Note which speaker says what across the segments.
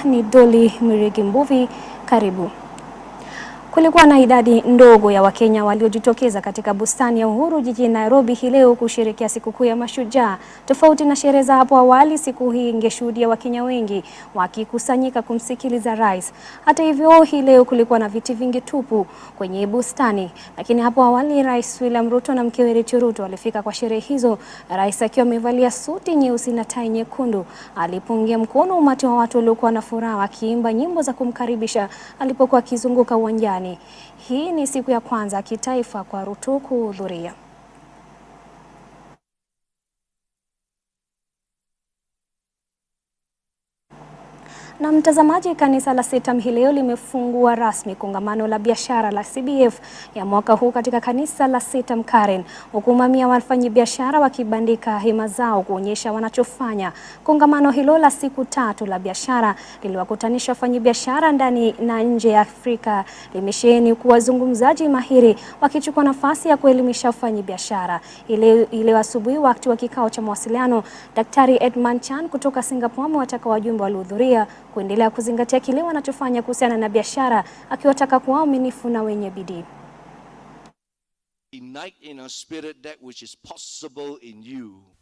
Speaker 1: Ni Doli Mirigi Mbuvi, karibu. Kulikuwa na idadi ndogo ya Wakenya waliojitokeza katika bustani ya Uhuru jijini Nairobi hii leo kusherehekea sikukuu ya Mashujaa. Tofauti na sherehe za hapo awali, siku hii ingeshuhudia Wakenya wengi wakikusanyika kumsikiliza rais. Hata hivyo, hii leo kulikuwa na viti vingi tupu kwenye bustani. Lakini hapo awali, Rais William Ruto na mkewe Rachel Ruto walifika kwa sherehe hizo, rais akiwa amevalia suti nyeusi na tai nyekundu. Alipungia mkono umati wa watu waliokuwa na furaha wakiimba nyimbo za kumkaribisha alipokuwa akizunguka uwanjani. Hii ni siku ya kwanza kitaifa kwa Ruto kuhudhuria. Na mtazamaji, kanisa la CTM hii leo limefungua rasmi kongamano la biashara la CBF ya mwaka huu katika kanisa la CTM Karen, huku mamia wafanyabiashara wakibandika hema zao kuonyesha wanachofanya. Kongamano hilo la siku tatu la biashara liliwakutanisha wafanyabiashara ndani na nje ya Afrika limesheheni kuwazungumzaji mahiri wakichukua nafasi ya kuelimisha wafanyabiashara. Ile asubuhi wakati wa kikao cha mawasiliano, Daktari Edman Chan kutoka Singapore amewataka wajumbe waliohudhuria kuendelea kuzingatia kile wanachofanya kuhusiana na biashara, akiwataka kuwa waaminifu na wenye bidii.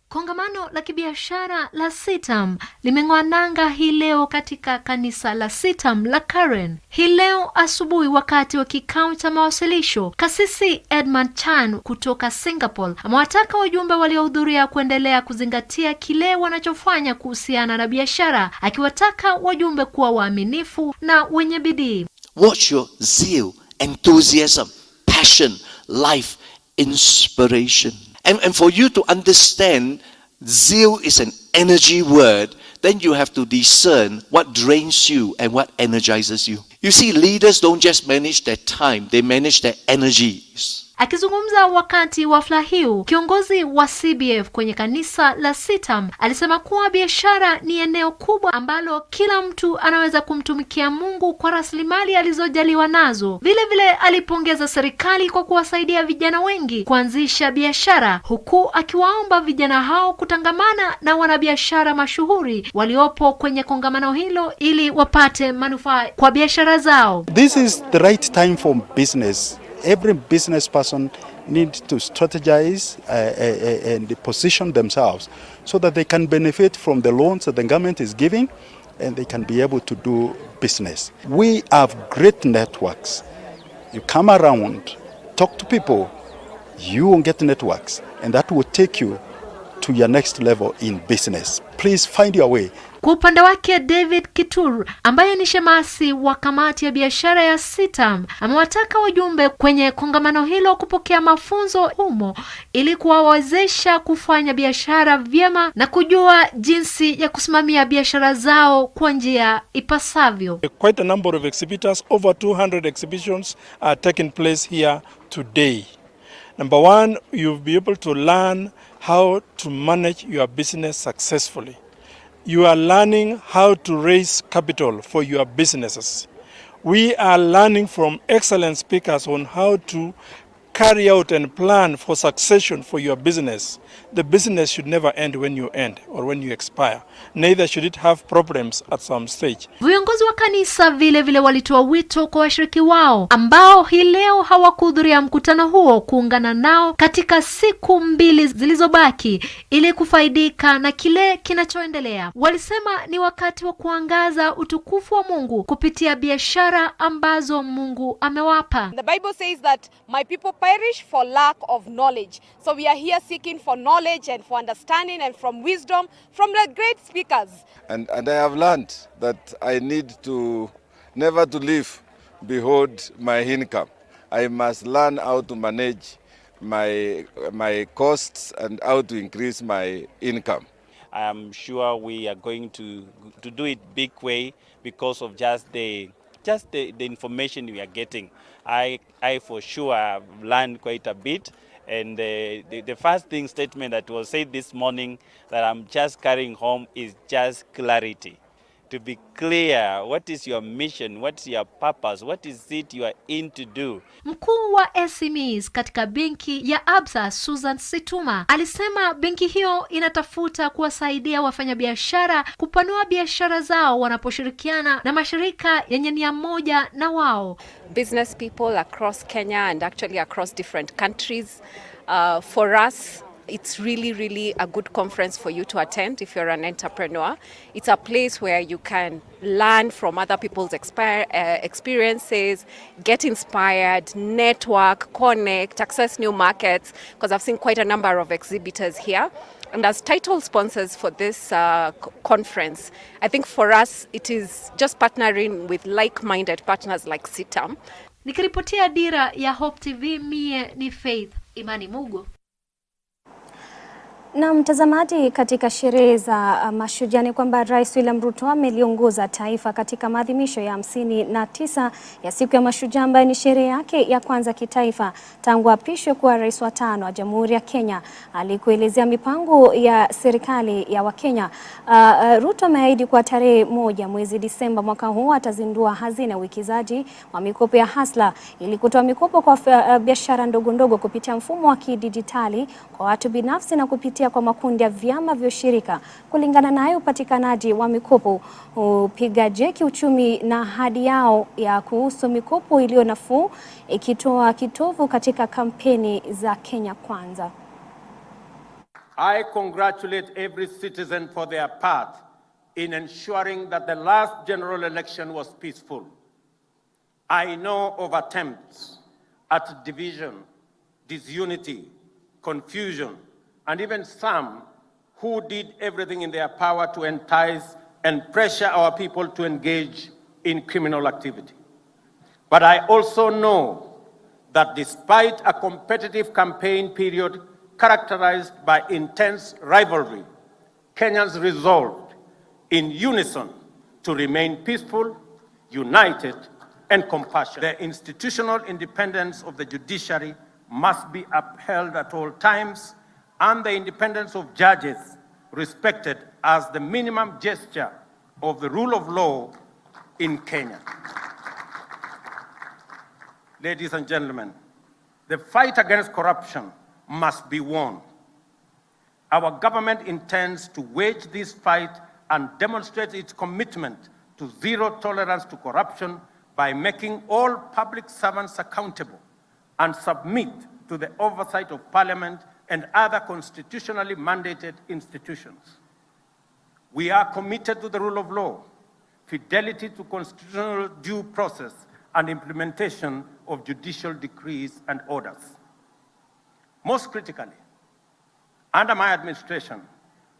Speaker 2: Kongamano la kibiashara la CTM limeng'oa nanga hii leo katika kanisa la CTM la Karen. Hii leo asubuhi wakati wa kikao cha mawasilisho, Kasisi Edmund Chan kutoka Singapore amewataka wajumbe waliohudhuria kuendelea kuzingatia kile wanachofanya kuhusiana na biashara, akiwataka wajumbe kuwa waaminifu na wenye bidii.
Speaker 3: What's your zeal, enthusiasm, passion, life, inspiration? And for you to understand zeal is an energy word, then you have to discern what drains you and what energizes you. You see, leaders don't just manage their time, they manage their energies.
Speaker 2: Akizungumza wakati wa hafla hiyo, kiongozi wa CBF kwenye kanisa la CTM alisema kuwa biashara ni eneo kubwa ambalo kila mtu anaweza kumtumikia Mungu kwa rasilimali alizojaliwa nazo. Vile vile alipongeza serikali kwa kuwasaidia vijana wengi kuanzisha biashara, huku akiwaomba vijana hao kutangamana na wanabiashara mashuhuri waliopo kwenye kongamano hilo ili wapate manufaa kwa biashara zao.
Speaker 4: This is the right time for business. Every business person needs to strategize and position themselves so that they can benefit from the loans that the government is giving and they can be able to do business. We have great networks. You come around, talk to people, you will get networks, and that will take you to your next level in business. Please find your way.
Speaker 2: Kwa upande wake, David Kitur ambaye ni shemasi wa kamati ya biashara ya CTM amewataka wajumbe kwenye kongamano hilo kupokea mafunzo humo ili kuwawezesha kufanya biashara vyema na kujua jinsi ya kusimamia biashara zao kwa njia ipasavyo.
Speaker 5: Quite a number of exhibitors, over 200 exhibitions are taking place here today. Number one, you'll be able to learn how to manage your business successfully. You are learning how to raise capital for your businesses. We are learning from excellent speakers on how to carry out and plan for succession for your business. The business should never end when you end or when you expire. Neither should it have problems at some stage.
Speaker 2: Viongozi wa kanisa vile vile walitoa wito kwa washiriki wao ambao hii leo hawakuhudhuria mkutano huo kuungana nao katika siku mbili zilizobaki ili kufaidika na kile kinachoendelea. Walisema ni wakati wa kuangaza utukufu wa Mungu kupitia biashara ambazo Mungu amewapa.
Speaker 6: The Bible says that my people perish for lack of knowledge. So we are here seeking for knowledge and for understanding and from wisdom from the great speakers.
Speaker 7: And I have learned that I need to never to live behold my income. I must learn how to manage my costs and how to increase my income.
Speaker 8: I am sure we are going to do it big way because of just the information we are getting. I for sure have learned quite a bit, and the first statement that was said this morning that I'm just carrying home is just clarity. to be clear. What is your mission? What's your purpose? What is it you are in to do?
Speaker 2: Mkuu wa SMEs katika benki ya Absa, Susan Situma, alisema benki hiyo inatafuta kuwasaidia wafanyabiashara kupanua biashara zao wanaposhirikiana na mashirika yenye nia moja na wao.
Speaker 6: Business people across Kenya and actually across different countries. For us, it's really a good conference for you to attend if you're an entrepreneur. It's a place where you can learn from other people's experiences, get inspired, network, connect, access new markets, because I've seen quite a number of exhibitors here. And as title sponsors for this conference, I think for us it is just partnering with like-minded partners like CITAM.
Speaker 2: Nikiripotia Dira ya Hope TV, mie ni Faith Imani Mugo.
Speaker 1: Na mtazamaji, katika sherehe za mashujaa ni kwamba Rais William Ruto ameliongoza taifa katika maadhimisho ya 59 ya siku ya mashujaa, ambayo ni sherehe yake ya kwanza kitaifa tangu apishwe kuwa rais wa 5 wa Jamhuri ya Kenya. Alikuelezea mipango ya serikali ya Wakenya. Ruto ameahidi kwa tarehe 1 mwezi Disemba mwaka huu atazindua hazina ya uwekezaji wa mikopo ya Hustler ili kutoa mikopo kwa biashara ndogo kupitia mfumo wa kidijitali kwa watu binafsi na kupitia kwa makundi ya vyama vya ushirika. Kulingana naye, upatikanaji wa mikopo upiga jeki uchumi na ahadi yao ya kuhusu mikopo iliyo nafuu ikitoa kitovu katika kampeni za Kenya Kwanza.
Speaker 9: I congratulate every citizen for their part in ensuring that the last general election was peaceful. I know of attempts at division, disunity, confusion, and even some who did everything in their power to entice and pressure our people to engage in criminal activity. But I also know that despite a competitive campaign period characterized by intense rivalry, Kenyans resolved in unison to remain peaceful, united, and compassionate. The institutional independence of the judiciary must be upheld at all times, and the independence of judges respected as the minimum gesture of the rule of law in Kenya. Ladies and gentlemen, the fight against corruption must be won. Our government intends to wage this fight and demonstrate its commitment to zero tolerance to corruption by making all public servants accountable and submit to the oversight of Parliament and other constitutionally mandated institutions. We are committed to the rule of law, fidelity to constitutional due process, and implementation of judicial decrees and orders. Most critically, under my administration,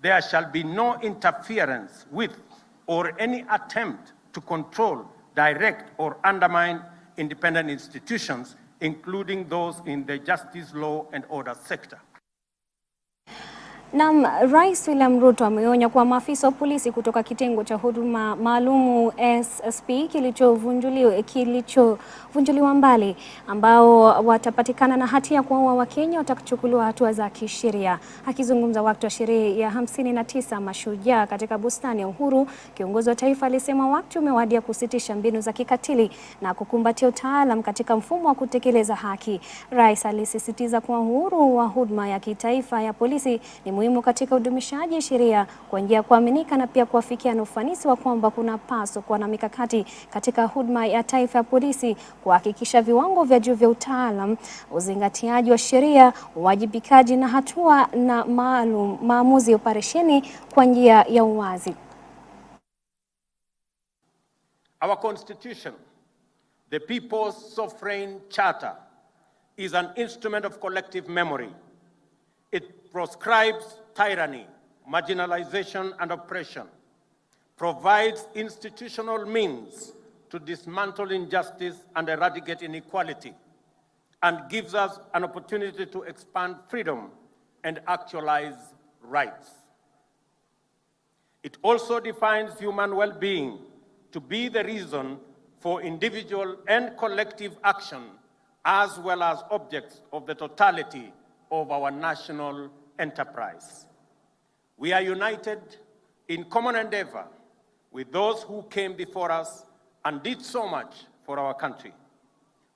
Speaker 9: there shall be no interference with or any attempt to control, direct, or undermine independent institutions, including those in the justice, law, and order sector.
Speaker 1: Na Rais William Ruto ameonya kwa maafisa wa polisi kutoka kitengo cha huduma maalumu SSP kilichovunjuliwa mbali, ambao watapatikana na hatia ya kuwaua Wakenya watachukuliwa hatua za kisheria. Akizungumza wakati wa sherehe ya 59 mashujaa katika bustani ya Uhuru, kiongozi wa taifa alisema wakati umewadia kusitisha mbinu za kikatili na kukumbatia utaalam katika mfumo wa kutekeleza haki. Rais alisisitiza kuwa uhuru wa huduma ya kitaifa ya polisi ni muhimu katika udumishaji sheria kwa njia ya kuaminika na pia kuafikia na ufanisi wa kwamba kuna paso kuwa na mikakati katika huduma ya taifa ya polisi kuhakikisha viwango vya juu vya utaalam, uzingatiaji wa sheria, uwajibikaji na hatua na maamuzi ya operesheni kwa njia ya uwazi.
Speaker 9: Our constitution, the People's Sovereign Charter, is an instrument of collective memory. It proscribes tyranny, marginalization, and oppression, provides institutional means to dismantle injustice and eradicate inequality, and gives us an opportunity to expand freedom and actualize rights. It also defines human well-being to be the reason for individual and collective action, as well as objects of the totality of our national enterprise. We are united in common endeavor with those who came before us and did so much for our country.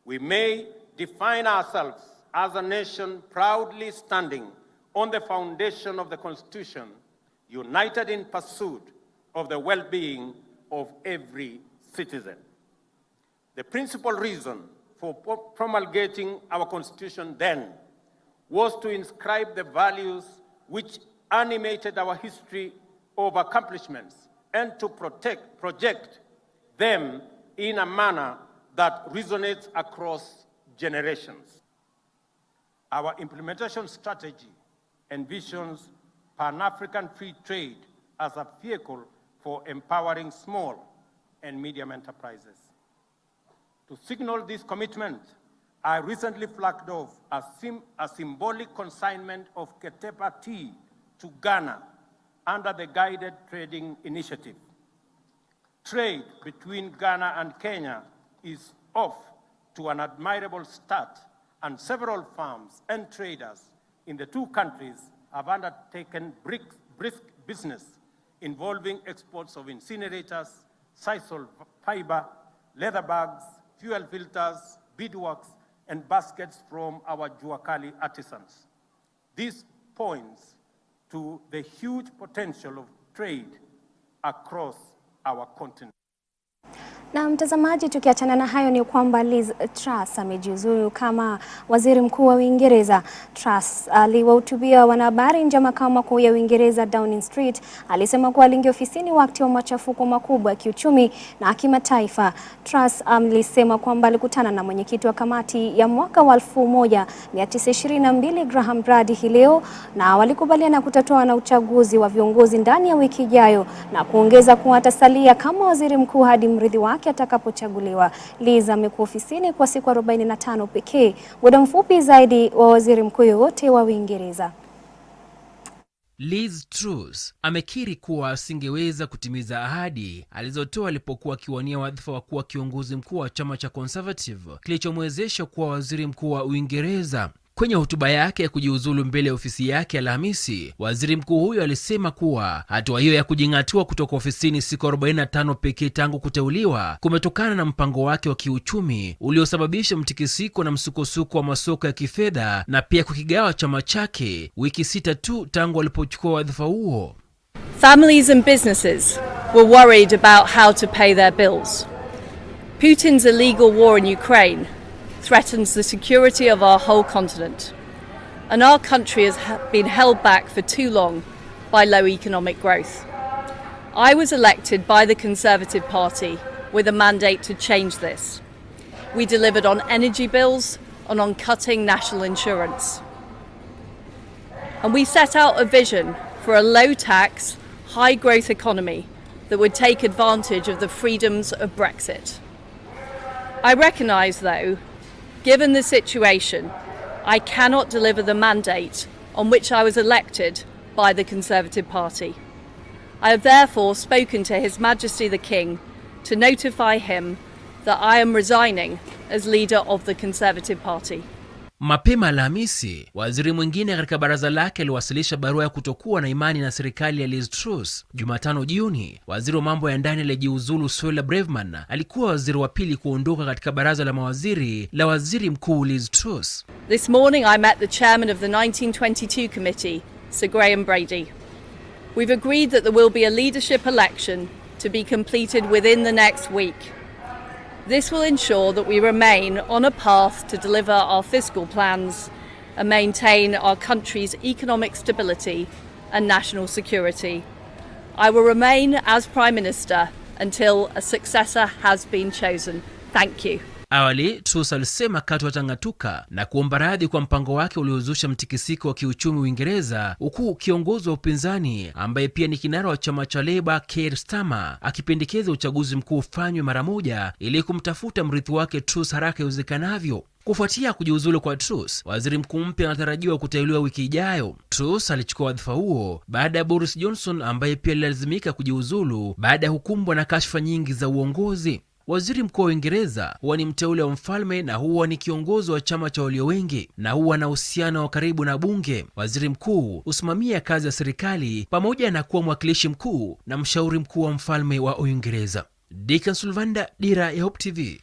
Speaker 9: We may define ourselves as a nation proudly standing on the foundation of the Constitution, united in pursuit of the well-being of every citizen. The principal reason for promulgating our Constitution then was to inscribe the values which animated our history of accomplishments and to project them in a manner that resonates across generations. Our implementation strategy envisions Pan-African free trade as a vehicle for empowering small and medium enterprises. To signal this commitment, I recently flagged off a symbolic consignment of Ketepa tea to Ghana under the Guided Trading Initiative. Trade between Ghana and Kenya is off to an admirable start, and several firms and traders in the two countries have undertaken brisk business involving exports of incinerators, sisal fiber, leather bags, fuel filters, beadworks, and baskets from our Juakali artisans. This points to the huge potential of trade across our continent.
Speaker 1: Na mtazamaji, tukiachana na hayo ni kwamba Liz Truss amejiuzulu kama waziri mkuu wa Uingereza. Truss aliwahutubia wanahabari nje ya makao makuu ya Uingereza Downing Street. Alisema kuwa aliingia ofisini wakati wa machafuko makubwa ya kiuchumi na kimataifa. Truss alisema kwamba alikutana na mwenyekiti wa kamati ya mwaka wa 1922 Graham Brady hii leo na walikubaliana kutatua na uchaguzi wa viongozi ndani ya wiki ijayo na kuongeza kuwa atasalia kama waziri mkuu hadi mrithi wake atakapochaguliwa. Liz amekuwa ofisini kwa siku 45 pekee, muda mfupi zaidi wa waziri mkuu yote wa Uingereza.
Speaker 10: Liz Truss amekiri kuwa asingeweza kutimiza ahadi alizotoa alipokuwa akiwania wadhifa wa kuwa kiongozi mkuu wa chama cha Conservative kilichomwezesha kuwa waziri mkuu wa Uingereza. Kwenye hotuba yake ya kujiuzulu mbele ya ofisi yake Alhamisi, waziri mkuu huyo alisema kuwa hatua hiyo ya kujing'atua kutoka ofisini siku 45 pekee tangu kuteuliwa kumetokana na mpango wake wa kiuchumi uliosababisha mtikisiko na msukosuko wa masoko ya kifedha na pia kukigawa chama chake wiki 6 tu tangu alipochukua wadhifa huo.
Speaker 11: Families and businesses were worried about how to pay their bills. Putin's illegal war in Ukraine threatens the security of our whole continent, and our country has been held back for too long by low economic growth. I was elected by the Conservative Party with a mandate to change this. We delivered on energy bills and on cutting national insurance. And we set out a vision for a low-tax, high-growth economy that would take advantage of the freedoms of Brexit. I recognise, though, given the situation, I cannot deliver the mandate on which I was elected by the Conservative Party. I have therefore spoken to His Majesty the King to notify him that I am resigning as leader of the Conservative Party.
Speaker 10: Mapema Alhamisi, waziri mwingine katika baraza lake aliwasilisha barua ya kutokuwa na imani na serikali ya Liz Truss. Jumatano Juni, waziri wa mambo ya ndani aliyejiuzulu Suella Braverman alikuwa waziri wa pili kuondoka katika baraza la mawaziri la waziri mkuu Liz Truss.
Speaker 11: This morning I met the chairman of the 1922 committee, Sir Graham Brady. We've agreed that there will be a leadership election to be completed within the next week. This will ensure that we remain on a path to deliver our fiscal plans and maintain our country's economic stability and national security. I will remain as Prime Minister until a successor has been chosen. Thank you.
Speaker 10: Awali, Truss alisema katu watang'atuka na kuomba radhi kwa mpango wake uliozusha mtikisiko wa kiuchumi Uingereza, huku kiongozi wa upinzani ambaye pia ni kinara wa chama cha Labour Keir Starmer akipendekeza uchaguzi mkuu ufanywe mara moja ili kumtafuta mrithi wake Truss haraka iwezekanavyo. Kufuatia kujiuzulu kwa Truss, waziri mkuu mpya anatarajiwa kuteuliwa wiki ijayo. Truss alichukua wadhifa huo baada ya Boris Johnson ambaye pia alilazimika kujiuzulu baada ya kukumbwa na kashfa nyingi za uongozi. Waziri Mkuu wa Uingereza huwa ni mteule wa mfalme na huwa ni kiongozi wa chama cha walio wengi na huwa na uhusiano wa karibu na bunge. Waziri Mkuu husimamia kazi ya serikali pamoja na kuwa mwakilishi mkuu na mshauri mkuu wa mfalme wa Uingereza. Dickens Luvanda, Dira ya Hope TV.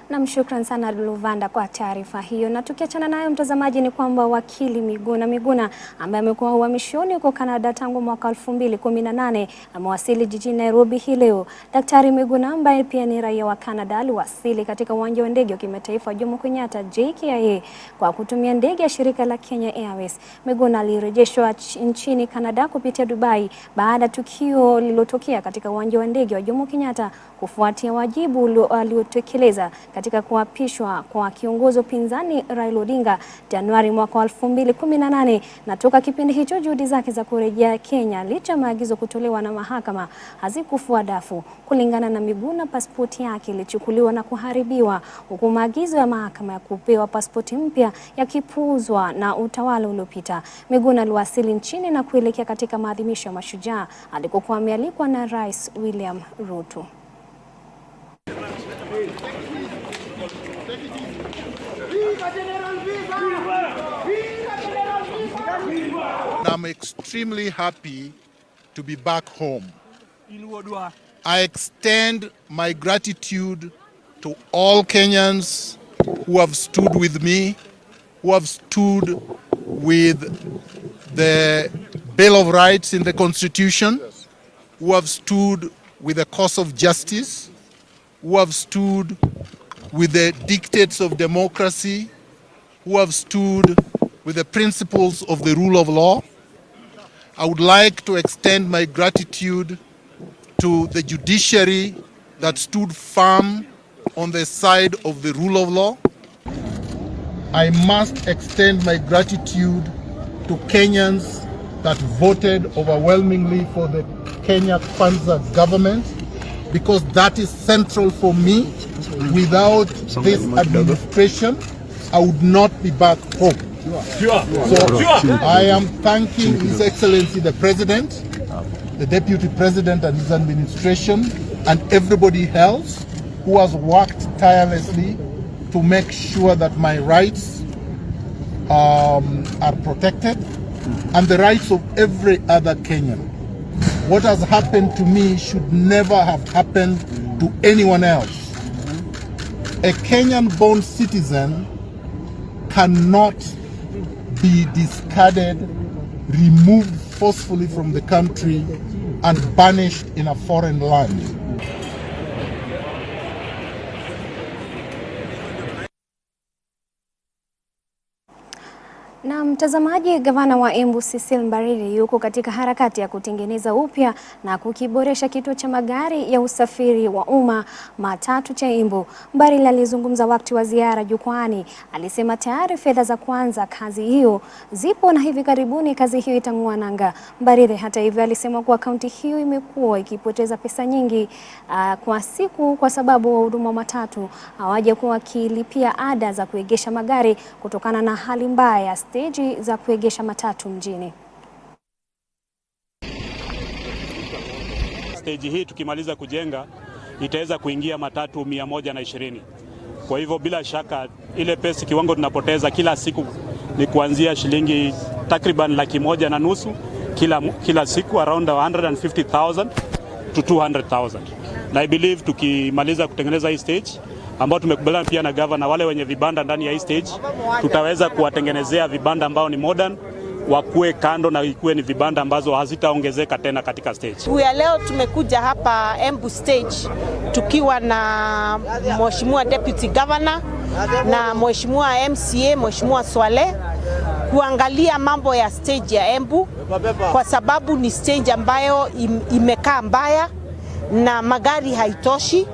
Speaker 1: Na shukran sana Luvanda kwa taarifa hiyo. Na tukiachana nayo mtazamaji, ni kwamba wakili Miguna ambaye amekuwa uhamishoni huko Canada tangu mwaka 2018 amewasili jijini Nairobi hii leo. Daktari Miguna ambaye pia ni raia wa Canada aliwasili katika uwanja wa ndege wa kimataifa Jomo Kenyatta JKIA kwa kutumia ndege ya shirika la Kenya Airways. Miguna alirejeshwa nchini Canada kupitia Dubai baada tukio lililotokea katika uwanja wa ndege wa Jomo Kenyatta kufuatia wajibu aliotekeleza katika kuapishwa kwa kiongozi upinzani Raila Odinga Januari mwaka 2018, na toka kipindi hicho juhudi zake za kurejea Kenya licha maagizo kutolewa na mahakama hazikufua dafu. Kulingana na Miguna, pasipoti yake ilichukuliwa na kuharibiwa, huku maagizo ya mahakama ya kupewa pasipoti mpya yakipuuzwa na utawala uliopita. Miguna aliwasili nchini na kuelekea katika maadhimisho ya Mashujaa alikokuwa amealikwa na Rais William Ruto.
Speaker 12: I'm extremely happy to be back home. I extend my gratitude to all Kenyans who have stood with me, who have stood with the Bill of Rights in the Constitution, who have stood with the cause of justice, who have stood with the dictates of democracy, who have stood with the principles of the rule of law. I would like to extend my gratitude to the judiciary that stood firm on the side of the rule of law. I must extend my gratitude to Kenyans that voted overwhelmingly for the Kenya Kwanza government, because that is central for me. Without this administration, I would not be back home. So I am thanking His Excellency the President, the Deputy President and his administration, and everybody else who has worked tirelessly to make sure that my rights are protected and the rights of every other Kenyan. What has happened to me should never have happened to anyone else. A Kenyan-born citizen cannot be discarded, removed forcefully from the country, and banished in a foreign land.
Speaker 1: Na mtazamaji, gavana wa Embu Cecil Mbarire yuko katika harakati ya kutengeneza upya na kukiboresha kituo cha magari ya usafiri wa umma matatu cha Embu. Mbarire alizungumza wakati wa ziara jukwani. Alisema tayari fedha za kuanza kazi hiyo zipo na hivi karibuni kazi hiyo itang'oa nanga. Mbarire hata hivyo alisema kuwa kaunti hiyo imekuwa ikipoteza pesa nyingi kwa siku kwa sababu wahuduma matatu hawajakuwa wakilipia ada za kuegesha magari kutokana na hali mbaya ya steji za kuegesha matatu mjini.
Speaker 13: Stage hii tukimaliza kujenga itaweza kuingia matatu 120. Kwa hivyo bila shaka ile pesa kiwango tunapoteza kila siku ni kuanzia shilingi takriban 150,000 kila siku, around 150,000 to 200,000. Na I believe tukimaliza kutengeneza hii stage ambao tumekubaliana pia na governor, wale wenye vibanda ndani ya hii stage tutaweza kuwatengenezea vibanda ambao ni modern, wakue kando na ikuwe ni vibanda ambazo hazitaongezeka tena katika stage.
Speaker 14: Leo tumekuja hapa Embu stage tukiwa na Mheshimiwa Deputy Governor na Mheshimiwa MCA Mheshimiwa Swale kuangalia mambo ya stage ya Embu, kwa sababu ni stage ambayo imekaa mbaya na magari haitoshi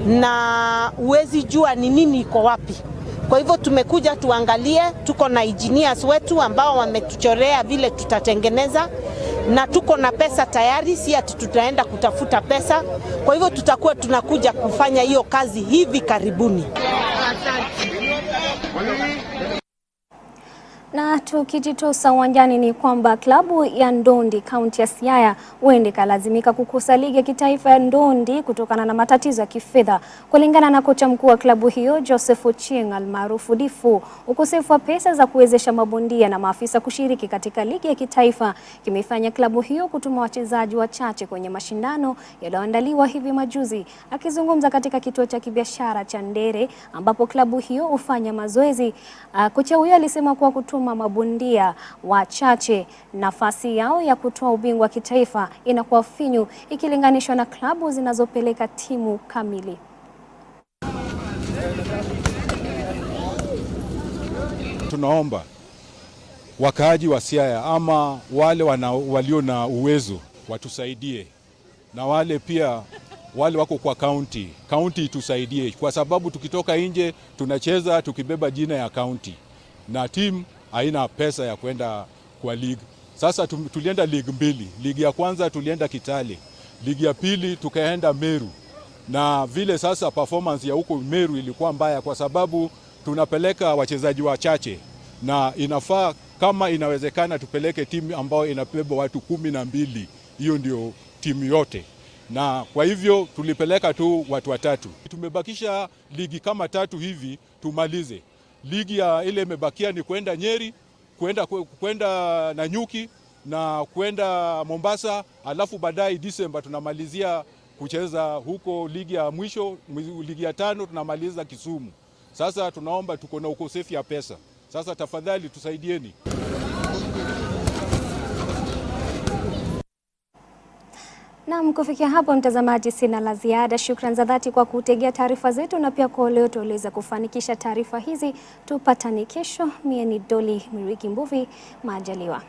Speaker 14: na uwezi jua ni nini iko wapi. Kwa hivyo tumekuja tuangalie, tuko na engineers wetu ambao wametuchorea vile tutatengeneza, na tuko na pesa tayari, si ati tutaenda kutafuta pesa. Kwa hivyo tutakuwa tunakuja kufanya hiyo kazi hivi karibuni.
Speaker 1: Na tukijitosa uwanjani ni kwamba klabu ya ndondi kaunti ya Siaya huenda ikalazimika kukosa ligi ya kitaifa ya ndondi kutokana na matatizo ya kifedha. Kulingana na kocha mkuu wa klabu hiyo Joseph Ochieng almaarufu Difu, ukosefu wa pesa za kuwezesha mabondia na maafisa kushiriki katika ligi ya kitaifa kimefanya klabu hiyo kutuma wachezaji wachache kwenye mashindano yaliyoandaliwa hivi majuzi. Akizungumza katika kituo cha kibiashara cha Ndere ambapo klabu hiyo hufanya mazoezi, kocha huyo alisema kuwa kutuma mabondia wachache nafasi yao ya kutoa ubingwa wa kitaifa inakuwa finyu ikilinganishwa na klabu zinazopeleka timu kamili.
Speaker 15: Tunaomba wakaaji wa Siaya ama wale walio na uwezo watusaidie, na wale pia wale wako kwa kaunti itusaidie, kwa sababu tukitoka nje tunacheza tukibeba jina ya kaunti na timu haina pesa ya kwenda kwa league. Sasa tulienda league mbili. Ligi ya kwanza tulienda Kitale, ligi ya pili tukaenda Meru, na vile sasa performance ya huko Meru ilikuwa mbaya kwa sababu tunapeleka wachezaji wachache, na inafaa kama inawezekana tupeleke timu ambayo inabeba watu 12. Hiyo ndio timu yote, na kwa hivyo tulipeleka tu watu watatu. Tumebakisha ligi kama 3 hivi tumalize. Ligi ya ile imebakia ni kwenda Nyeri, kwenda Nanyuki na kwenda Mombasa, alafu baadaye Disemba tunamalizia kucheza huko ligi ya mwisho, ligi ya 5 tunamaliza Kisumu. Sasa tunaomba, tuko na ukosefu ya pesa. Sasa tafadhali tusaidieni.
Speaker 1: Naam, kufikia hapo mtazamaji, sina la ziada. Shukrani za dhati kwa kutegea taarifa zetu na pia kwa leo tuweza kufanikisha taarifa hizi. Tupatane kesho. Mie ni Doli Miriki Mbuvi, majaliwa.